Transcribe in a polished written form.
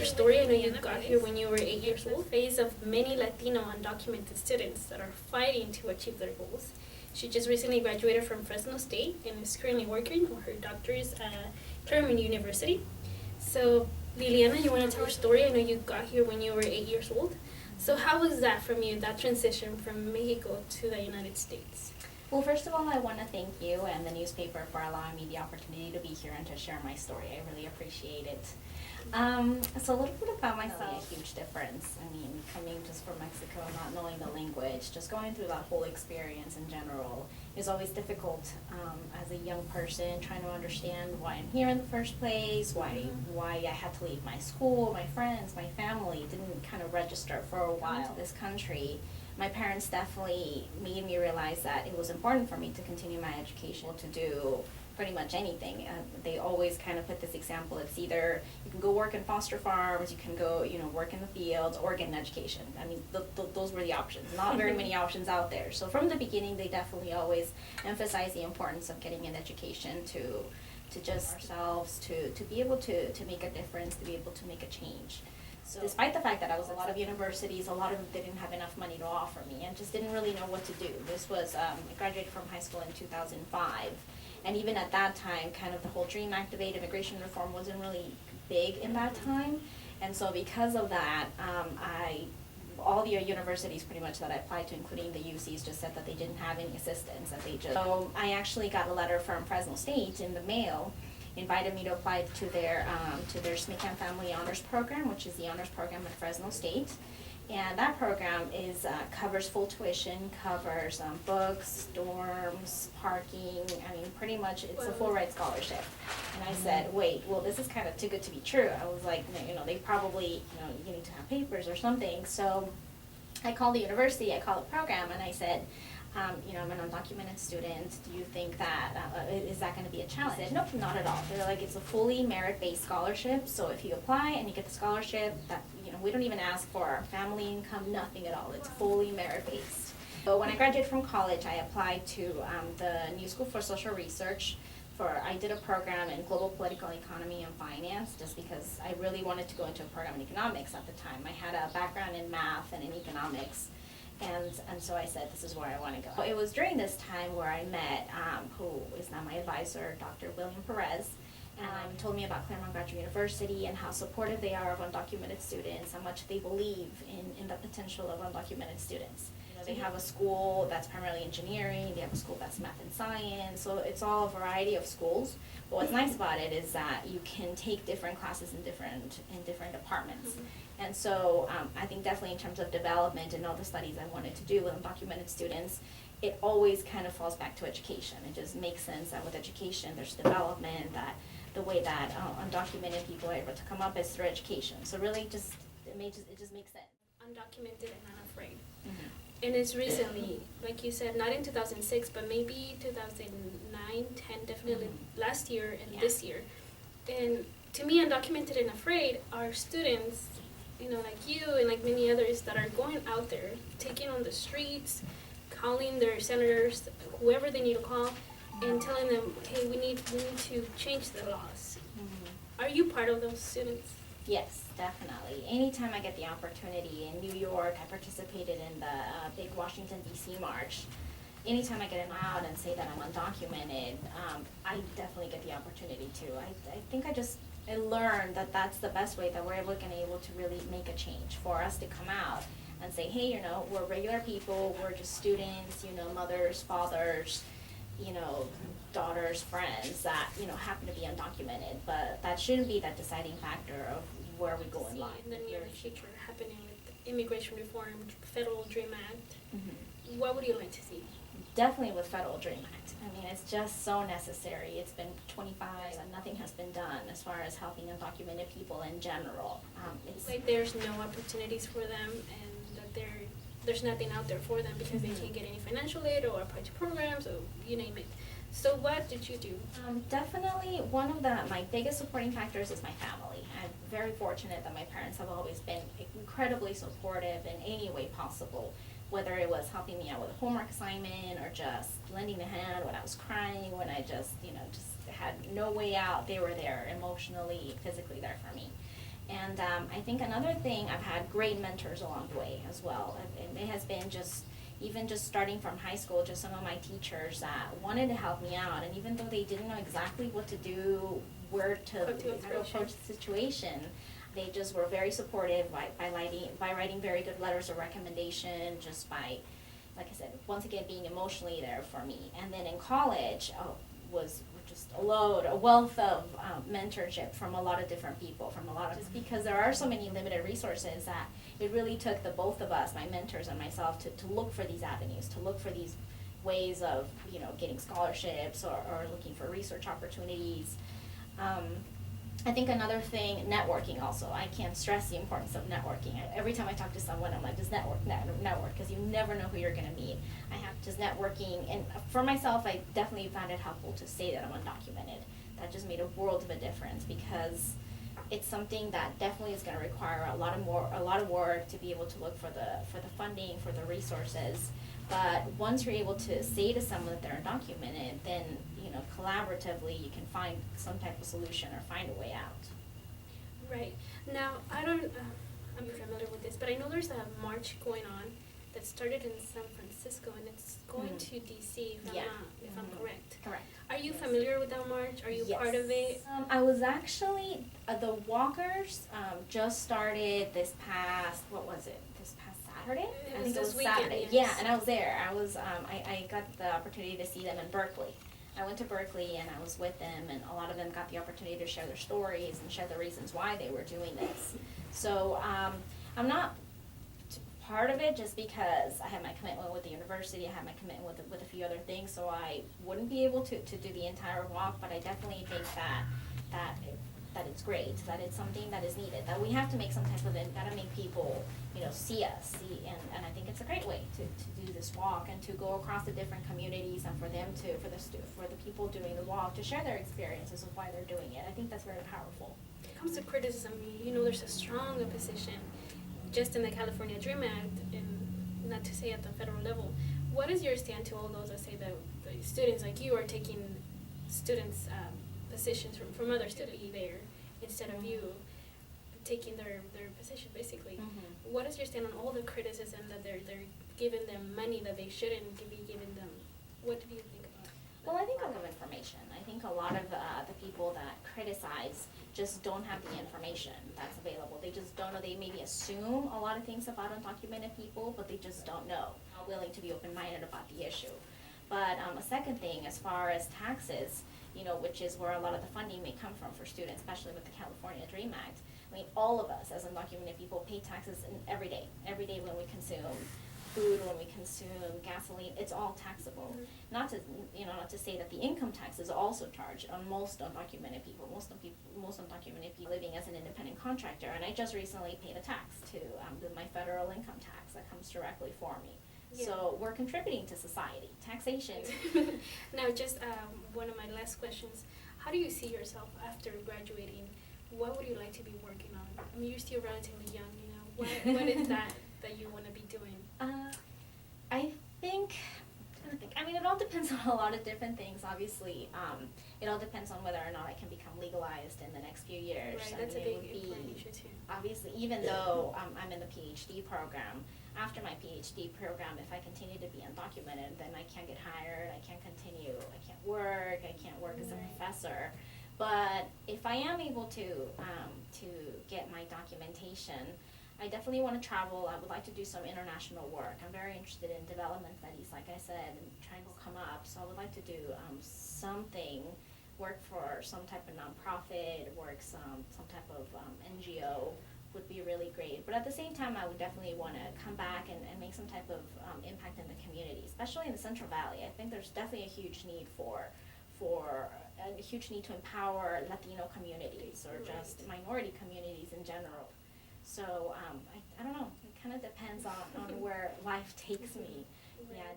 your story. I know you got here when you were 8 years old. Phase of many Latino undocumented students that are fighting to achieve their goals. She just recently graduated from Fresno State and is currently working on her doctor's term in university. So, Liliana, you want to tell your story? I know you got here when you were 8 years old. So how was that from you, that transition from Mexico to the United States? Well, first of all, I want to thank you and the newspaper for allowing me the opportunity to be here and to share my story. I really appreciate it. So a little bit about myself. A huge difference. I mean, coming just from Mexico, not knowing the language, just going through that whole experience in general is always difficult as a young person, trying to understand why I'm here in the first place, why I had to leave my school, my friends, my family. Didn't kind of register for a while. This country. My parents definitely made me realize that it was important for me to continue my education, to do pretty much anything. They always kind of put this example. It's either you can go work in foster farms, you can go, work in the fields, or get an education. I mean, those were the options. Not very many options out there. So from the beginning, they definitely always emphasized the importance of getting an education to just ourselves, to be able to make a difference, to be able to make a change. So despite the fact that I was a lot of universities, a lot of them didn't have enough money to offer me and just didn't really know what to do. This was, I graduated from high school in 2005. And even at that time, kind of the whole DREAM Activate immigration reform wasn't really big in that time. And so because of that, all the universities pretty much that I applied to, including the UCs, just said that they didn't have any assistance. So I actually got a letter from Fresno State in the mail, invited me to apply to their SMCAM Family Honors Program, which is the honors program at Fresno State. And that program covers full tuition, covers books, dorms, parking. I mean, pretty much it's a full ride scholarship. And I said, wait, well, this is kind of too good to be true. I was like, they probably, you need to have papers or something. So I called the university, I called the program, and I said, I'm an undocumented student. Do you think that, is that going to be a challenge? I said, nope, not at all. They're like, it's a fully merit-based scholarship, so if you apply and you get the scholarship, we don't even ask for our family income, nothing at all. It's fully merit-based. So when I graduated from college, I applied to the New School for Social Research. I did a program in global political economy and finance just because I really wanted to go into a program in economics at the time. I had a background in math and in economics. And so I said, this is where I want to go. It was during this time where I met, who is now my advisor, Dr. Iliana Perez, and told me about Claremont Graduate University and how supportive they are of undocumented students, how much they believe in the potential of undocumented students. They have a school that's primarily engineering, they have a school that's math and science, so it's all a variety of schools. But what's nice about it is that you can take different classes in different departments. And so I think definitely in terms of development and all the studies I wanted to do with undocumented students, it always kind of falls back to education. It just makes sense that with education there's development, that the way that undocumented people are able to come up is through education. So really it just makes sense. Undocumented and unafraid. And it's recently, like you said, not in 2006, but maybe 2009, 10, definitely last year and this year. And to me, undocumented and afraid are students, like you and like many others that are going out there, taking on the streets, calling their senators, whoever they need to call, and telling them, hey, we need to change the laws. Are you part of those students? Yes, definitely. Anytime I get the opportunity in New York, I participated in the big Washington, D.C. march. Anytime I get out and say that I'm undocumented, I definitely get the opportunity to. I think I learned that that's the best way that we're able to really make a change, for us to come out and say, hey, we're regular people, we're just students, mothers, fathers, daughters, friends that, happen to be undocumented, but that shouldn't be that deciding factor of where we go in life. In the near future happening with immigration reform, federal DREAM Act, what would you like to see? Definitely with federal DREAM Act. I mean, it's just so necessary. It's been 25 and nothing has been done as far as helping undocumented people in general. It's like there's no opportunities for them, and that there's nothing out there for them because they can't get any financial aid or apply to programs or you name it. So what did you do? Definitely one of my biggest supporting factors is my family. I'm very fortunate that my parents have always been incredibly supportive in any way possible, whether it was helping me out with a homework assignment or just lending a hand when I was crying, when I just had no way out. They were there emotionally, physically there for me. And I think another thing, I've had great mentors along the way as well. And it has been just, even just starting from high school, just some of my teachers that wanted to help me out. And even though they didn't know exactly what to do, where to approach the situation, they just were very supportive by writing very good letters of recommendation, just by, like I said, once again, being emotionally there for me. And then in college, was just a wealth of mentorship from a lot of different people, just because there are so many limited resources that it really took the both of us, my mentors and myself, to look for these avenues, to look for these ways of, getting scholarships or looking for research opportunities. I think another thing, networking also. I can't stress the importance of networking. Every time I talk to someone, I'm like, just network, because you never know who you're going to meet. I have just networking, and for myself, I definitely found it helpful to say that I'm undocumented. That just made a world of a difference, because it's something that definitely is going to require a lot of work to be able to look for the funding, for the resources. But once you're able to say to someone that they're undocumented, then collaboratively you can find some type of solution or find a way out. Right. Now, I'm familiar with this, but I know there's a march going on that started in San Francisco, and it's going to D.C. if I'm correct. Correct. Are you familiar with that march? Are you part of it? I was actually, the walkers just started this past Saturday? It I think it was weekend, Saturday. yes. Yeah, and I was there. I got the opportunity to see them in Berkeley. I went to Berkeley and I was with them, and a lot of them got the opportunity to share their stories and share the reasons why they were doing this. So I'm not part of it just because I had my commitment with the university, I had my commitment with a few other things, so I wouldn't be able to do the entire walk, but I definitely think that it's great, that it's something that is needed, that we have to make some type of gotta make people, see us, and I think it's a great way to do this walk and to go across the different communities, and for them for the people doing the walk to share their experiences of why they're doing it. I think that's very powerful. When it comes to criticism, there's a strong opposition just in the California Dream Act, and not to say at the federal level. What is your stand to all those that say that the students like you are taking students' positions from other students there instead of you taking their position, basically? Mm-hmm. What is your stand on all the criticism that they're giving them money that they shouldn't be giving them? What do you think about that? Well, I think a lot of information. I think a lot of the people that criticize just don't have the information that's available. They just don't know. They maybe assume a lot of things about undocumented people, but they just don't know. Not willing to be open-minded about the issue. But a second thing, as far as taxes, which is where a lot of the funding may come from for students, especially with the California Dream Act. I mean, all of us as undocumented people pay taxes every day when we consume food, when we consume gasoline, it's all taxable. Mm-hmm. Not to say that the income tax is also charged on most undocumented people. Most undocumented people living as an independent contractor, and I just recently paid a tax to my federal income tax that comes directly for me. Yeah. So we're contributing to society. Taxation. Now, just one of my last questions: how do you see yourself after graduating? What would you like to be working on? I mean, you're still relatively young. What is that you want to be doing? I think, it all depends on a lot of different things, obviously. It all depends on whether or not I can become legalized in the next few years. Right, that's a big important issue too. Obviously, even though I'm in the PhD program, after my PhD program, if I continue to be undocumented, then I can't get hired, I can't work as a professor. But if I am able to get my documentation, I definitely want to travel. I would like to do some international work. I'm very interested in development studies, like I said, and trying to come up. So I would like to do work for some type of nonprofit, some type of NGO would be really great. But at the same time, I would definitely want to come back and make some type of impact in the community, especially in the Central Valley. I think there's definitely a huge need to empower Latino communities or just minority communities in general. So I don't know. It kind of depends on where life takes me. Yeah.